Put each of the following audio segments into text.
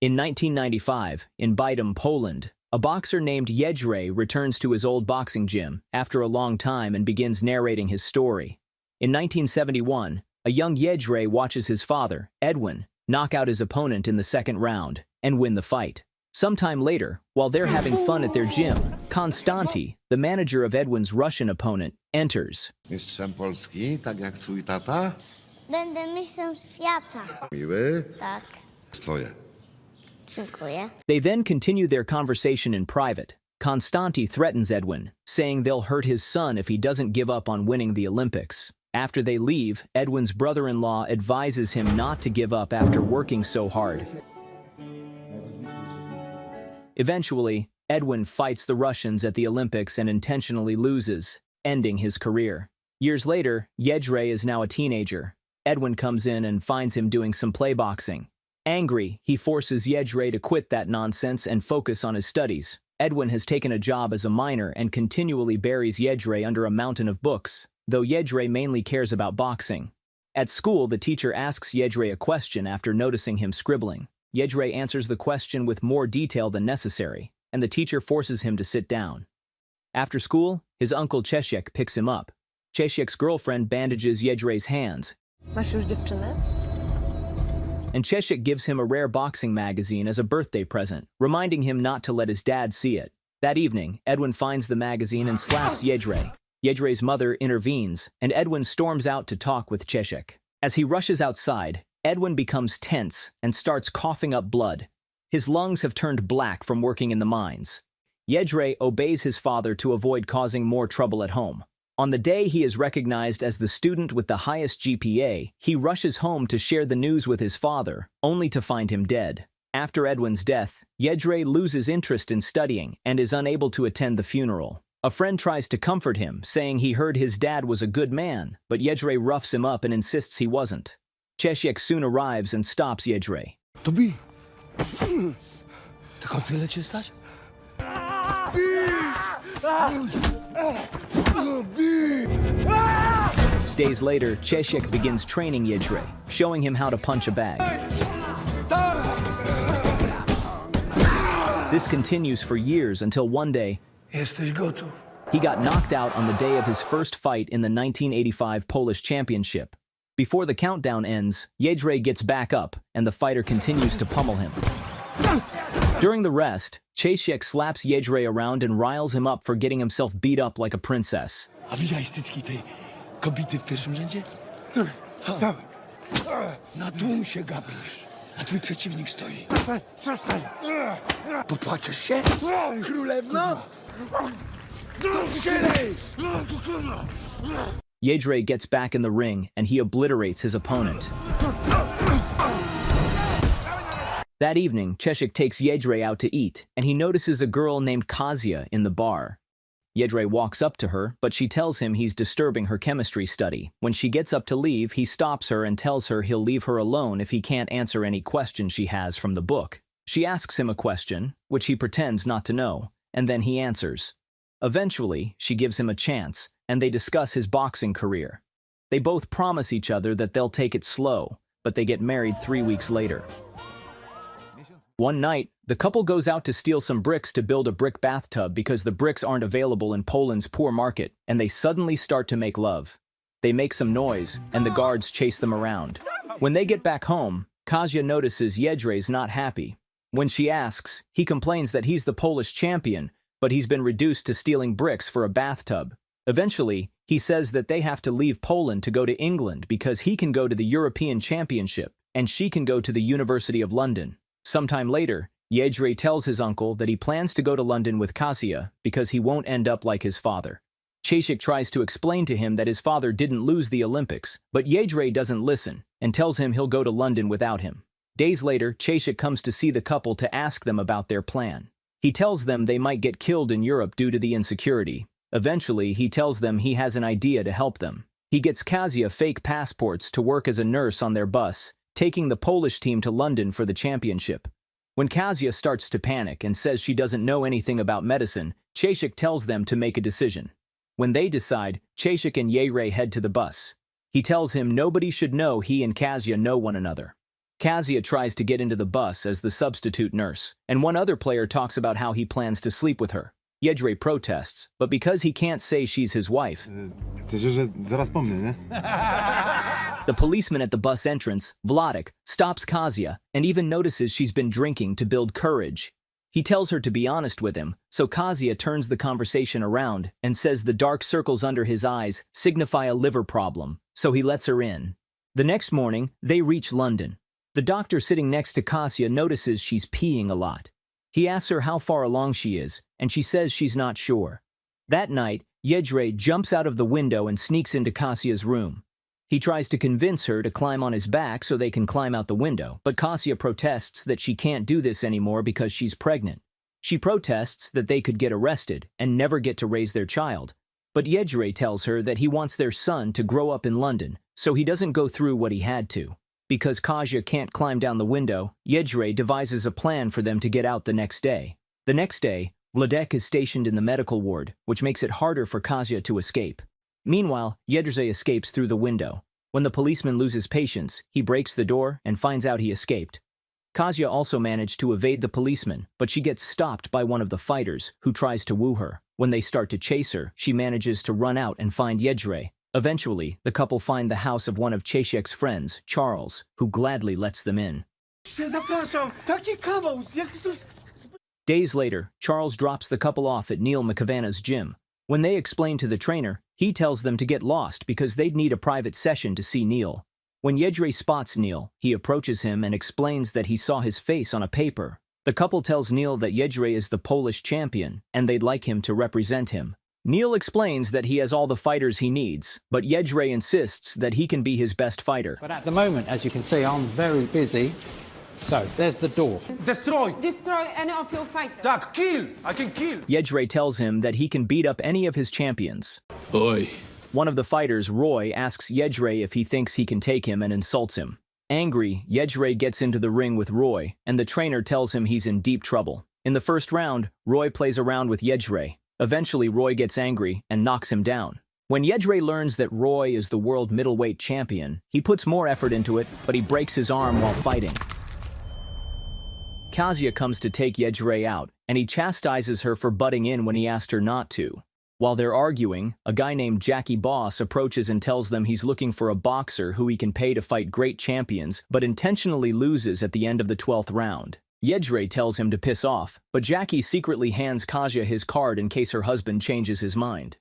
In 1995, in Bydom, Poland, a boxer named Jedrzej returns to his old boxing gym after a long time and begins narrating his story. In 1971, a young Jedrzej watches his father, Edwin, knock out his opponent in the second round and win the fight. Sometime later, while they're having fun at their gym, Konstanty, the manager of Edwin's Russian opponent, enters. Mistrzem Polski, tak jak twój tata? Będę mistrzem świata. Miły? Tak, Twoje. dziękuję. They then continue their conversation in private. Konstanty threatens Edwin, saying they'll hurt his son if he doesn't give up on winning the Olympics. After they leave, Edwin's brother-in-law advises him not to give up after working so hard. Eventually, Edwin fights the Russians at the Olympics and intentionally loses, ending his career. Years later, Jedrzej is now a teenager. Edwin comes in and finds him doing some play boxing. Angry, he forces Jedrzej to quit that nonsense and focus on his studies. Edwin has taken a job as a miner and continually buries Jedrzej under a mountain of books, though Jedrzej mainly cares about boxing. At school, the teacher asks Jedrzej a question after noticing him scribbling. Jedrzej answers the question with more detail than necessary, and the teacher forces him to sit down. After school, his uncle Czesiek picks him up. Czesiek's girlfriend bandages Jedrzej's hands, Masz już dziewczynę? and Czesiek gives him a rare boxing magazine as a birthday present, reminding him not to let his dad see it. That evening, Edwin finds the magazine and slaps Jedrzej. Jedrzej's mother intervenes, and Edwin storms out to talk with Czesiek. As he rushes outside, Edwin becomes tense and starts coughing up blood. His lungs have turned black from working in the mines. Jedrzej obeys his father to avoid causing more trouble at home. On the day he is recognized as the student with the highest GPA, he rushes home to share the news with his father, only to find him dead. After Edwin's death, Jedrzej loses interest in studying and is unable to attend the funeral. A friend tries to comfort him, saying he heard his dad was a good man, but Jedrzej roughs him up and insists he wasn't. Czesiek soon arrives and stops Jedrzej. To bij! Tylko tyle cię stać? Days later, Czesiek begins training Jedrzej, showing him how to punch a bag. This continues for years until one day, Jesteś gotów. he got knocked out on the day of his first fight in the 1985 Polish Championship. Before the countdown ends, Jedrzej gets back up, and the fighter continues to pummel him. During the rest, Czesiek slaps Jedrzej around and riles him up for getting himself beat up like a princess. A widziałeś cycki tej kobiety w pierwszym rzędzie? Na tłum się gapisz, a twój przeciwnik stoi. Popłaczesz się? Królewno? Strzelaj! Jedrzej gets back in the ring and he obliterates his opponent. That evening, Czesiek takes Jedrzej out to eat, and he notices a girl named Kasia in the bar. Jedrzej walks up to her, but she tells him he's disturbing her chemistry study. When she gets up to leave, he stops her and tells her he'll leave her alone if he can't answer any questions she has from the book. She asks him a question, which he pretends not to know, and then he answers. Eventually, she gives him a chance, and they discuss his boxing career. They both promise each other that they'll take it slow, but they get married 3 weeks later. One night, the couple goes out to steal some bricks to build a brick bathtub because the bricks aren't available in Poland's poor market, and they suddenly start to make love. They make some noise, and the guards chase them around. When they get back home, Kasia notices Jedrzej's not happy. When she asks, he complains that he's the Polish champion, but he's been reduced to stealing bricks for a bathtub. Eventually, he says that they have to leave Poland to go to England because he can go to the European Championship, and she can go to the University of London. Sometime later, Jedrzej tells his uncle that he plans to go to London with Kasia because he won't end up like his father. Czesiek tries to explain to him that his father didn't lose the Olympics, but Jedrzej doesn't listen and tells him he'll go to London without him. Days later, Czesiek comes to see the couple to ask them about their plan. He tells them they might get killed in Europe due to the insecurity. Eventually, he tells them he has an idea to help them. He gets Kasia fake passports to work as a nurse on their bus, taking the Polish team to London for the championship. When Kasia starts to panic and says she doesn't know anything about medicine, Czesiek tells them to make a decision. When they decide, Czesiek and Jedrzej head to the bus. He tells him nobody should know he and Kasia know one another. Kasia tries to get into the bus as the substitute nurse, and one other player talks about how he plans to sleep with her. Jedrzej protests, but because he can't say she's his wife, the policeman at the bus entrance, Wladek, stops Kasia and even notices she's been drinking to build courage. He tells her to be honest with him, so Kasia turns the conversation around and says the dark circles under his eyes signify a liver problem, so he lets her in. The next morning, they reach London. The doctor sitting next to Kasia notices she's peeing a lot. He asks her how far along she is, and she says she's not sure. That night, Jedrzej jumps out of the window and sneaks into Kasia's room. He tries to convince her to climb on his back so they can climb out the window, but Kasia protests that she can't do this anymore because she's pregnant. She protests that they could get arrested and never get to raise their child. But Jedrzej tells her that he wants their son to grow up in London, so he doesn't go through what he had to. Because Kasia can't climb down the window, Jedrzej devises a plan for them to get out the next day. The next day, Wladek is stationed in the medical ward, which makes it harder for Kasia to escape. Meanwhile, Jedrzej escapes through the window. When the policeman loses patience, he breaks the door and finds out he escaped. Kasia also managed to evade the policeman, but she gets stopped by one of the fighters, who tries to woo her. When they start to chase her, she manages to run out and find Jedrzej. Eventually, the couple find the house of one of Czesiek's friends, Charles, who gladly lets them in. Days later, Charles drops the couple off at Neil McAvanna's gym. When they explain to the trainer, he tells them to get lost because they'd need a private session to see Neil. When Jedrzej spots Neil, he approaches him and explains that he saw his face on a paper. The couple tells Neil that Jedrzej is the Polish champion, and they'd like him to represent him. Neil explains that he has all the fighters he needs, but Jedrzej insists that he can be his best fighter. But at the moment, as you can see, I'm very busy. So, there's the door. Destroy! Destroy any of your fighters. Tak, kill! I can kill! Jedrzej tells him that he can beat up any of his champions. Oj. One of the fighters, Roy, asks Jedrzej if he thinks he can take him and insults him. Angry, Jedrzej gets into the ring with Roy, and the trainer tells him he's in deep trouble. In the first round, Roy plays around with Jedrzej. Eventually, Roy gets angry and knocks him down. When Jedrzej learns that Roy is the world middleweight champion, he puts more effort into it, but he breaks his arm while fighting. Kasia comes to take Jedrzej out, and he chastises her for butting in when he asked her not to. While they're arguing, a guy named Jackie Boss approaches and tells them he's looking for a boxer who he can pay to fight great champions, but intentionally loses at the end of the 12th round. Jedrzej tells him to piss off, but Jackie secretly hands Kasia his card in case her husband changes his mind.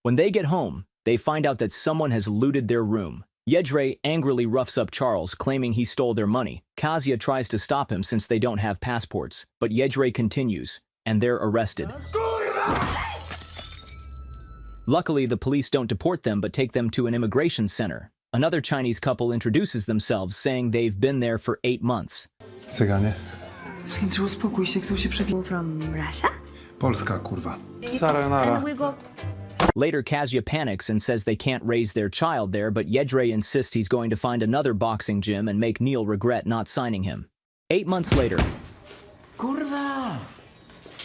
When they get home, they find out that someone has looted their room. Jedrzej angrily roughs up Charles, claiming he stole their money. Kasia tries to stop him since they don't have passports, but Jedrzej continues, and they're arrested. Luckily, the police don't deport them but take them to an immigration center. Another Chinese couple introduces themselves, saying they've been there for 8 months. Cyganie. Święty, uspokój się, chcą się przebić. From Russia? Polska, kurwa. Sayonara. And we go... Later, Kasia panics and says they can't raise their child there, but Jedrzej insists he's going to find another boxing gym and make Neil regret not signing him. 8 months later, Kurwa!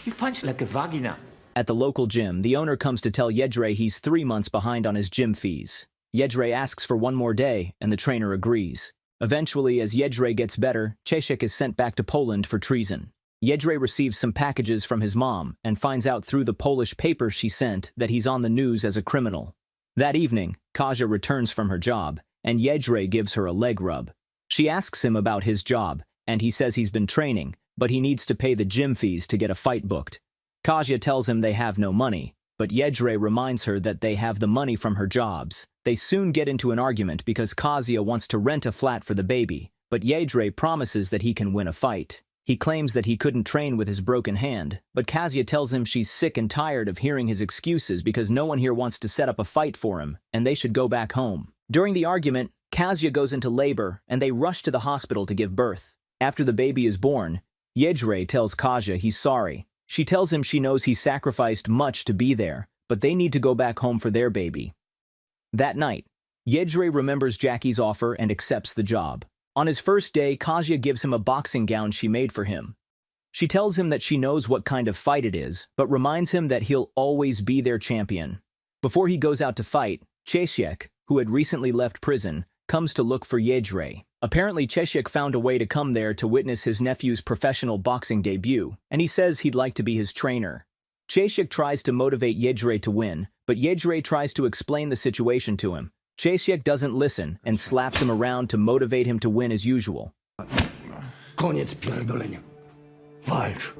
You punch like a vagina. at the local gym, the owner comes to tell Jedrzej he's 3 months behind on his gym fees. Jedrzej asks for one more day, and the trainer agrees. Eventually, as Jedrzej gets better, Czesiek is sent back to Poland for treason. Jedrzej receives some packages from his mom and finds out through the Polish paper she sent that he's on the news as a criminal. That evening, Kasia returns from her job, and Jedrzej gives her a leg rub. She asks him about his job, and he says he's been training, but he needs to pay the gym fees to get a fight booked. Kasia tells him they have no money, but Jedrzej reminds her that they have the money from her jobs. They soon get into an argument because Kasia wants to rent a flat for the baby, but Jedrzej promises that he can win a fight. He claims that he couldn't train with his broken hand, but Kasia tells him she's sick and tired of hearing his excuses because no one here wants to set up a fight for him, and they should go back home. During the argument, Kasia goes into labor, and they rush to the hospital to give birth. After the baby is born, Jedrzej tells Kasia he's sorry. She tells him she knows he sacrificed much to be there, but they need to go back home for their baby. That night, Jedrzej remembers Jackie's offer and accepts the job. On his first day, Kasia gives him a boxing gown she made for him. She tells him that she knows what kind of fight it is, but reminds him that he'll always be their champion. Before he goes out to fight, Czesiek, who had recently left prison, comes to look for Jedrzej. Apparently, Czesiek found a way to come there to witness his nephew's professional boxing debut, and he says he'd like to be his trainer. Czesiek tries to motivate Jedrzej to win, but Jedrzej tries to explain the situation to him. Czesiek doesn't listen and slaps him around to motivate him to win as usual. Koniec pierdolenia. Walcz.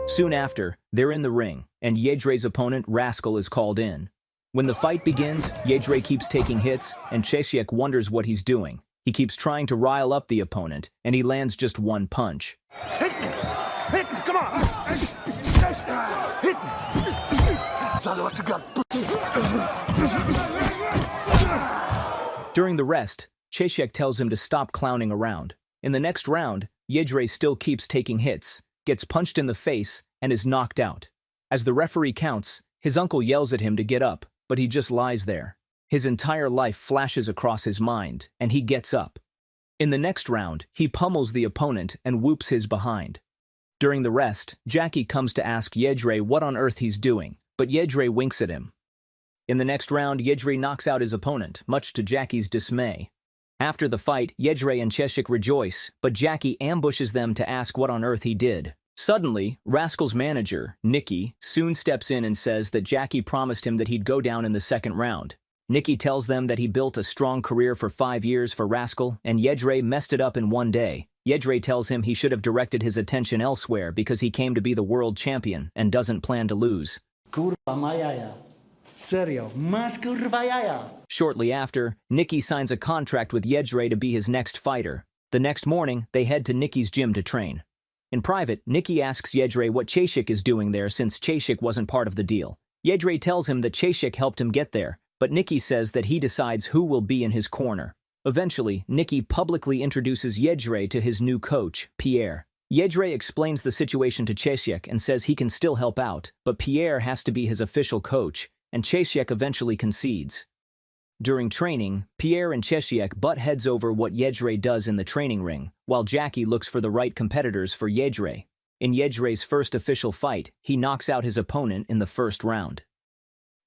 Soon after, they're in the ring, and Jedrzej's opponent, Rascal, is called in. When the fight begins, Jedrzej keeps taking hits, and Czesiek wonders what he's doing. He keeps trying to rile up the opponent, and he lands just one punch. Hit me! Hit me! Come on! Hit me! What you got? During the rest, Czesiek tells him to stop clowning around. In the next round, Jedrzej still keeps taking hits, gets punched in the face, and is knocked out. As the referee counts, his uncle yells at him to get up, but he just lies there. His entire life flashes across his mind, and he gets up. In the next round, he pummels the opponent and whoops his behind. During the rest, Jackie comes to ask Jedrzej what on earth he's doing, but Jedrzej winks at him. In the next round, Jedrzej knocks out his opponent, much to Jackie's dismay. After the fight, Jedrzej and Czesiek rejoice, but Jackie ambushes them to ask what on earth he did. Suddenly, Rascal's manager, Nicky, soon steps in and says that Jackie promised him that he'd go down in the second round. Nicky tells them that he built a strong career for 5 years for Rascal, and Jedrzej messed it up in one day. Jedrzej tells him he should have directed his attention elsewhere because he came to be the world champion and doesn't plan to lose. Kurwa, ma jaja. Serio, masz kurwa jaja. Shortly after, Nicky signs a contract with Jedrzej to be his next fighter. The next morning, they head to Nicky's gym to train. In private, Nicky asks Jedrzej what Czesiek is doing there since Czesiek wasn't part of the deal. Jedrzej tells him that Czesiek helped him get there, but Nicky says that he decides who will be in his corner. Eventually, Nicky publicly introduces Jedrzej to his new coach, Pierre. Jedrzej explains the situation to Czesiek and says he can still help out, but Pierre has to be his official coach, and Czesiek eventually concedes. During training, Pierre and Czesiek butt heads over what Jedrzej does in the training ring, while Jackie looks for the right competitors for Jedrzej. In Jedrzej's first official fight, he knocks out his opponent in the first round.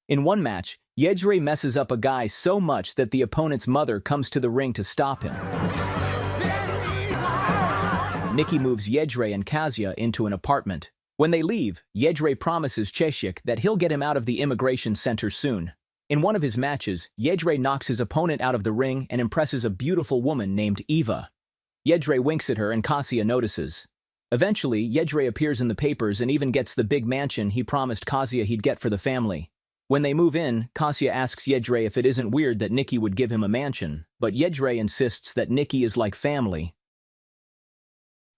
In one match, Jedrzej messes up a guy so much that the opponent's mother comes to the ring to stop him. Nicky moves Jedrzej and Kasia into an apartment. When they leave, Jedrzej promises Czesiek that he'll get him out of the immigration center soon. In one of his matches, Jedrzej knocks his opponent out of the ring and impresses a beautiful woman named Eva. Jedrzej winks at her and Kasia notices. Eventually, Jedrzej appears in the papers and even gets the big mansion he promised Kasia he'd get for the family. When they move in, Kasia asks Jedrzej if it isn't weird that Nicky would give him a mansion, but Jedrzej insists that Nicky is like family.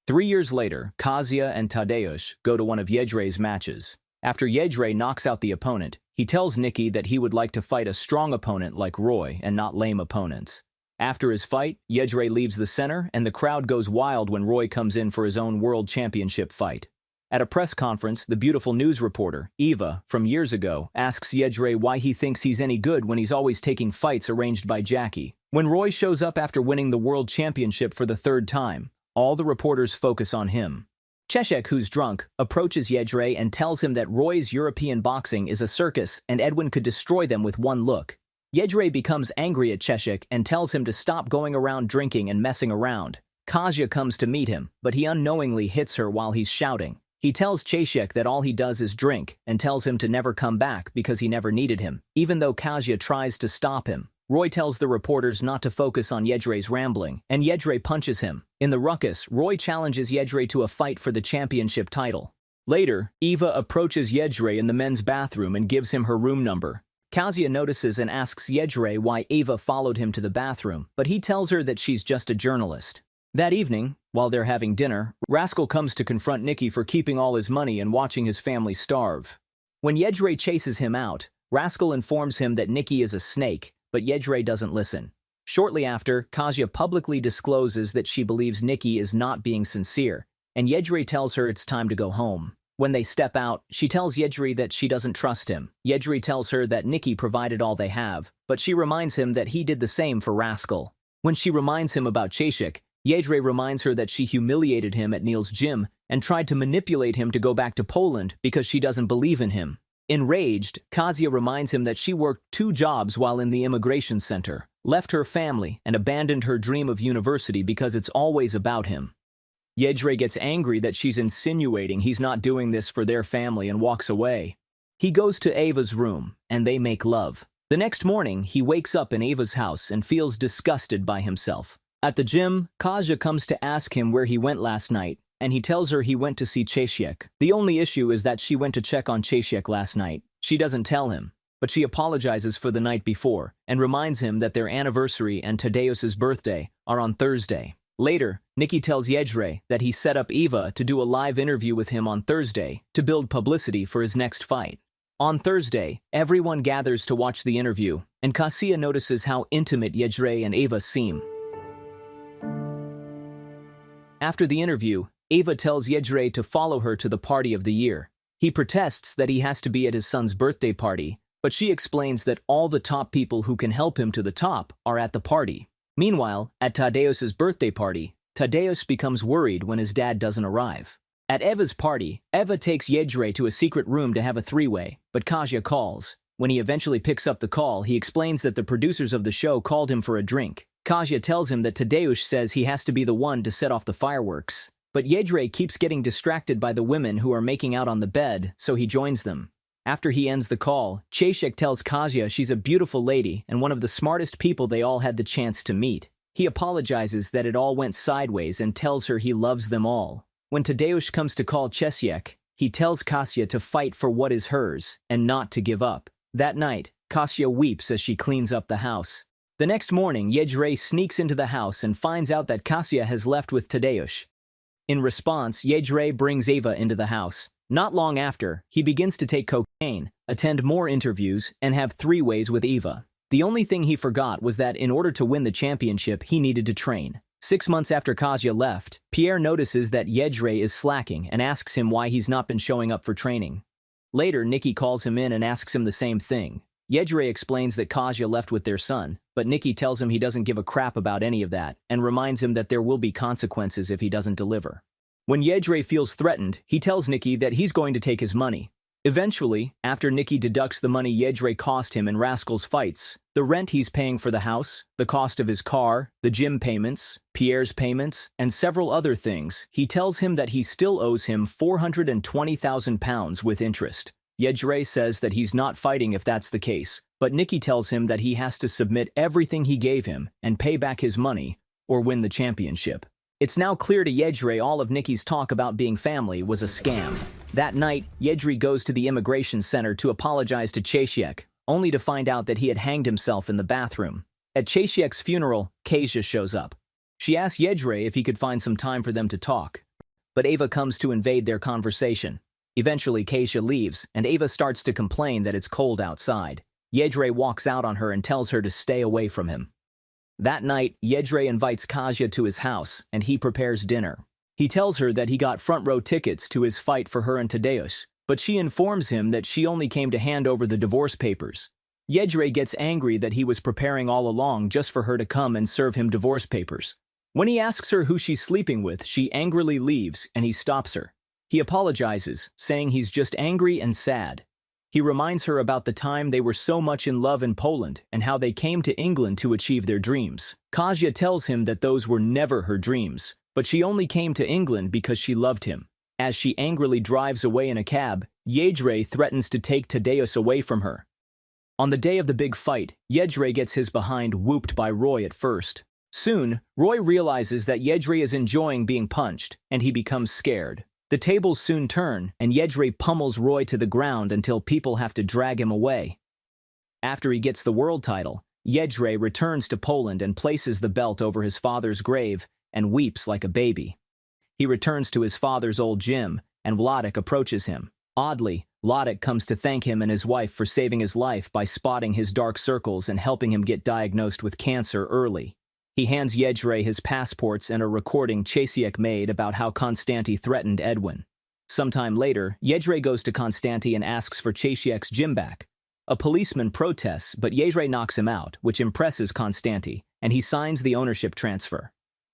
3 years later, Kasia and Tadeusz go to one of Jedrzej's matches. After Jedrzej knocks out the opponent, he tells Nicky that he would like to fight a strong opponent like Roy and not lame opponents. After his fight, Jedrzej leaves the center and the crowd goes wild when Roy comes in for his own world championship fight. At a press conference, the beautiful news reporter, Eva, from years ago, asks Jedrzej why he thinks he's any good when he's always taking fights arranged by Jackie. When Roy shows up after winning the world championship for the 3rd time, all the reporters focus on him. Czesiek, who's drunk, approaches Jedrzej and tells him that Roy's European boxing is a circus and Edwin could destroy them with one look. Jedrzej becomes angry at Czesiek and tells him to stop going around drinking and messing around. Kasia comes to meet him, but he unknowingly hits her while he's shouting. He tells Czesiek that all he does is drink and tells him to never come back because he never needed him, even though Kasia tries to stop him. Roy tells the reporters not to focus on Jedrzej's rambling, and Jedrzej punches him. In the ruckus, Roy challenges Jedrzej to a fight for the championship title. Later, Eva approaches Jedrzej in the men's bathroom and gives him her room number. Kasia notices and asks Jedrzej why Eva followed him to the bathroom, but he tells her that she's just a journalist. That evening, while they're having dinner, Rascal comes to confront Nicky for keeping all his money and watching his family starve. When Jedrzej chases him out, Rascal informs him that Nicky is a snake, but Jedrzej doesn't listen. Shortly after, Kasia publicly discloses that she believes Nicky is not being sincere, and Jedrzej tells her it's time to go home. When they step out, she tells Jedrzej that she doesn't trust him. Jedrzej tells her that Nicky provided all they have, but she reminds him that he did the same for Rascal. When she reminds him about Czesiek, Jedrzej reminds her that she humiliated him at Neil's gym and tried to manipulate him to go back to Poland because she doesn't believe in him. Enraged, Kasia reminds him that she worked 2 jobs while in the immigration center, left her family, and abandoned her dream of university because it's always about him. Jedrzej gets angry that she's insinuating he's not doing this for their family and walks away. He goes to Ava's room, and they make love. The next morning, he wakes up in Ava's house and feels disgusted by himself. At the gym, Kasia comes to ask him where he went last night, and he tells her he went to see Czesiek. The only issue is that she went to check on Czesiek last night. She doesn't tell him, but she apologizes for the night before and reminds him that their anniversary and Tadeusz's birthday are on Thursday. Later, Nicky tells Jedrzej that he set up Eva to do a live interview with him on Thursday to build publicity for his next fight. On Thursday, everyone gathers to watch the interview, and Kasia notices how intimate Jedrzej and Eva seem. After the interview, Eva tells Jedrzej to follow her to the party of the year. He protests that he has to be at his son's birthday party, but she explains that all the top people who can help him to the top are at the party. Meanwhile, at Tadeusz's birthday party, Tadeusz becomes worried when his dad doesn't arrive. At Eva's party, Eva takes Jedrzej to a secret room to have a 3-way, but Kasia calls. When he eventually picks up the call, he explains that the producers of the show called him for a drink. Kasia tells him that Tadeusz says he has to be the one to set off the fireworks. But Jedrzej keeps getting distracted by the women who are making out on the bed, so he joins them. After he ends the call, Czesiek tells Kasia she's a beautiful lady and one of the smartest people they all had the chance to meet. He apologizes that it all went sideways and tells her he loves them all. When Tadeusz comes to call Czesiek, he tells Kasia to fight for what is hers and not to give up. That night, Kasia weeps as she cleans up the house. The next morning, Jedrzej sneaks into the house and finds out that Kasia has left with Tadeusz. In response, Jedrzej brings Eva into the house. Not long after, he begins to take cocaine, attend more interviews, and have 3-ways with Eva. The only thing he forgot was that in order to win the championship, he needed to train. 6 months after Kasia left, Pierre notices that Jedrzej is slacking and asks him why he's not been showing up for training. Later, Nicky calls him in and asks him the same thing. Jedrzej explains that Kasia left with their son, but Nicky tells him he doesn't give a crap about any of that and reminds him that there will be consequences if he doesn't deliver. When Jedrzej feels threatened, he tells Nicky that he's going to take his money. Eventually, after Nicky deducts the money Jedrzej cost him in Rascal's fights, the rent he's paying for the house, the cost of his car, the gym payments, Pierre's payments, and several other things, he tells him that he still owes him £420,000 with interest. Jedrzej says that he's not fighting if that's the case, but Nicky tells him that he has to submit everything he gave him and pay back his money or win the championship. It's now clear to Jedrzej all of Nicky's talk about being family was a scam. That night, Jedrzej goes to the immigration center to apologize to Czesiek, only to find out that he had hanged himself in the bathroom. At Czesiek's funeral, Kasia shows up. She asks Jedrzej if he could find some time for them to talk, but Eva comes to invade their conversation. Eventually, Kasia leaves, and Eva starts to complain that it's cold outside. Jedrzej walks out on her and tells her to stay away from him. That night, Jedrzej invites Kasia to his house, and he prepares dinner. He tells her that he got front-row tickets to his fight for her and Tadeusz, but she informs him that she only came to hand over the divorce papers. Jedrzej gets angry that he was preparing all along just for her to come and serve him divorce papers. When he asks her who she's sleeping with, she angrily leaves, and he stops her. He apologizes, saying he's just angry and sad. He reminds her about the time they were so much in love in Poland and how they came to England to achieve their dreams. Kasia tells him that those were never her dreams, but she only came to England because she loved him. As she angrily drives away in a cab, Jedrzej threatens to take Tadeusz away from her. On the day of the big fight, Jedrzej gets his behind whooped by Roy at first. Soon, Roy realizes that Jedrzej is enjoying being punched, and he becomes scared. The tables soon turn, and Jedrzej pummels Roy to the ground until people have to drag him away. After he gets the world title, Jedrzej returns to Poland and places the belt over his father's grave and weeps like a baby. He returns to his father's old gym, and Wladek approaches him. Oddly, Wladek comes to thank him and his wife for saving his life by spotting his dark circles and helping him get diagnosed with cancer early. He hands Jedrzej his passports and a recording Czesiek made about how Konstanty threatened Edwin. Sometime later, Jedrzej goes to Konstanty and asks for Czesiek's gym back. A policeman protests, but Jedrzej knocks him out, which impresses Konstanty, and he signs the ownership transfer.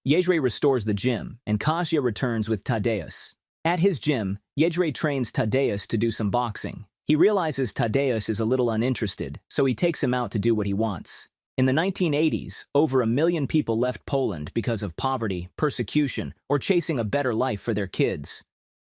Jedrzej restores the gym, and Kasia returns with Tadeusz. At his gym, Jedrzej trains Tadeusz to do some boxing. He realizes Tadeusz is a little uninterested, so he takes him out to do what he wants. In the 1980s, over 1 million people left Poland because of poverty, persecution, or chasing a better life for their kids.